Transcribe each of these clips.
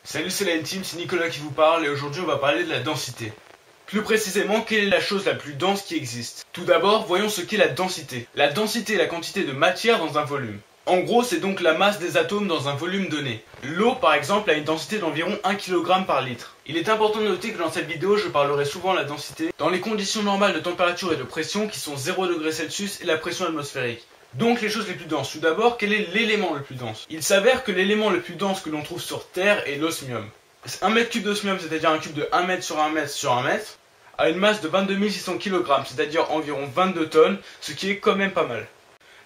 Salut, c'est la Team, c'est Nicolas qui vous parle et aujourd'hui on va parler de la densité. Plus précisément, quelle est la chose la plus dense qui existe? Tout d'abord, voyons ce qu'est la densité. La densité est la quantité de matière dans un volume. En gros, c'est donc la masse des atomes dans un volume donné. L'eau, par exemple, a une densité d'environ 1 kg par litre. Il est important de noter que dans cette vidéo, je parlerai souvent de la densité dans les conditions normales de température et de pression qui sont 0°C et la pression atmosphérique. Donc les choses les plus denses. Tout d'abord, quel est l'élément le plus dense? Il s'avère que l'élément le plus dense que l'on trouve sur Terre est l'osmium. 1 mètre cube d'osmium, c'est-à-dire un cube de 1 mètre sur 1 mètre sur 1 mètre, a une masse de 22 600 kg, c'est-à-dire environ 22 tonnes, ce qui est quand même pas mal.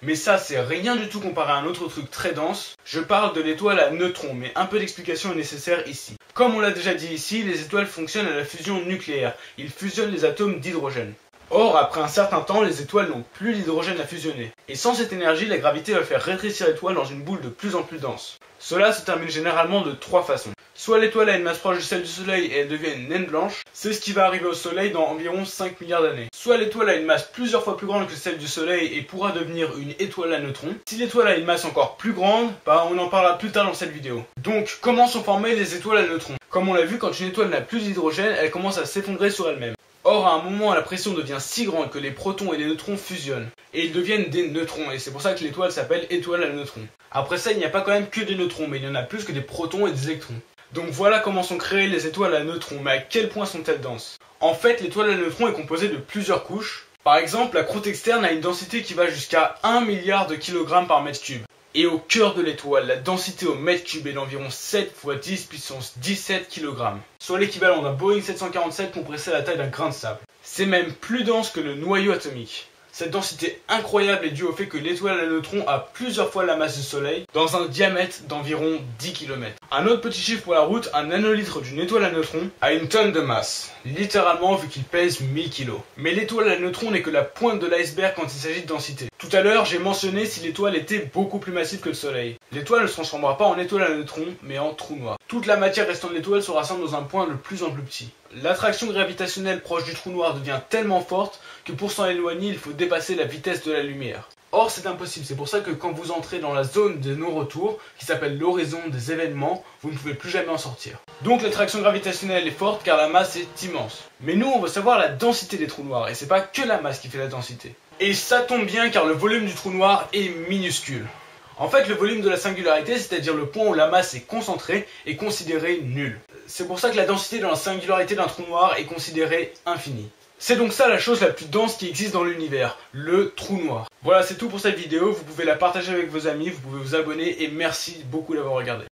Mais ça, c'est rien du tout comparé à un autre truc très dense. Je parle de l'étoile à neutrons, mais un peu d'explication est nécessaire ici. Comme on l'a déjà dit ici, les étoiles fonctionnent à la fusion nucléaire. Ils fusionnent les atomes d'hydrogène. Or, après un certain temps, les étoiles n'ont plus d'hydrogène à fusionner. Et sans cette énergie, la gravité va faire rétrécir l'étoile dans une boule de plus en plus dense. Cela se termine généralement de 3 façons. Soit l'étoile a une masse proche de celle du Soleil et elle devient une naine blanche, c'est ce qui va arriver au Soleil dans environ 5 milliards d'années. Soit l'étoile a une masse plusieurs fois plus grande que celle du Soleil et pourra devenir une étoile à neutrons. Si l'étoile a une masse encore plus grande, on en parlera plus tard dans cette vidéo. Donc, comment sont formées les étoiles à neutrons? Comme on l'a vu, quand une étoile n'a plus d'hydrogène, elle commence à s'effondrer sur elle-même. Or, à un moment, la pression devient si grande que les protons et les neutrons fusionnent. Et ils deviennent des neutrons, et c'est pour ça que l'étoile s'appelle étoile à neutrons. Après ça, il n'y a pas quand même que des neutrons, mais il y en a plus que des protons et des électrons. Donc voilà comment sont créées les étoiles à neutrons, mais à quel point sont-elles denses? En fait, l'étoile à neutrons est composée de plusieurs couches. Par exemple, la croûte externe a une densité qui va jusqu'à 1 milliard de kilogrammes par mètre cube. Et au cœur de l'étoile, la densité au mètre cube est d'environ 7 x 10 puissance 17 kg, soit l'équivalent d'un Boeing 747 compressé à la taille d'un grain de sable. C'est même plus dense que le noyau atomique. Cette densité incroyable est due au fait que l'étoile à neutrons a plusieurs fois la masse du Soleil, dans un diamètre d'environ 10 km. Un autre petit chiffre pour la route, un nanolitre d'une étoile à neutrons a une tonne de masse, littéralement vu qu'il pèse 1000 kg. Mais l'étoile à neutrons n'est que la pointe de l'iceberg quand il s'agit de densité. Tout à l'heure, j'ai mentionné si l'étoile était beaucoup plus massive que le Soleil. L'étoile ne se transformera pas en étoile à neutrons, mais en trou noir. Toute la matière restant de l'étoile se rassemble dans un point de plus en plus petit. L'attraction gravitationnelle proche du trou noir devient tellement forte que pour s'en éloigner, il faut dépasser la vitesse de la lumière. Or, c'est impossible, c'est pour ça que quand vous entrez dans la zone de non-retour, qui s'appelle l'horizon des événements, vous ne pouvez plus jamais en sortir. Donc l'attraction gravitationnelle est forte car la masse est immense. Mais nous, on veut savoir la densité des trous noirs, et c'est pas que la masse qui fait la densité. Et ça tombe bien car le volume du trou noir est minuscule. En fait, le volume de la singularité, c'est-à-dire le point où la masse est concentrée, est considéré nul. C'est pour ça que la densité dans la singularité d'un trou noir est considérée infinie. C'est donc ça la chose la plus dense qui existe dans l'univers, le trou noir. Voilà, c'est tout pour cette vidéo, vous pouvez la partager avec vos amis, vous pouvez vous abonner et merci beaucoup d'avoir regardé.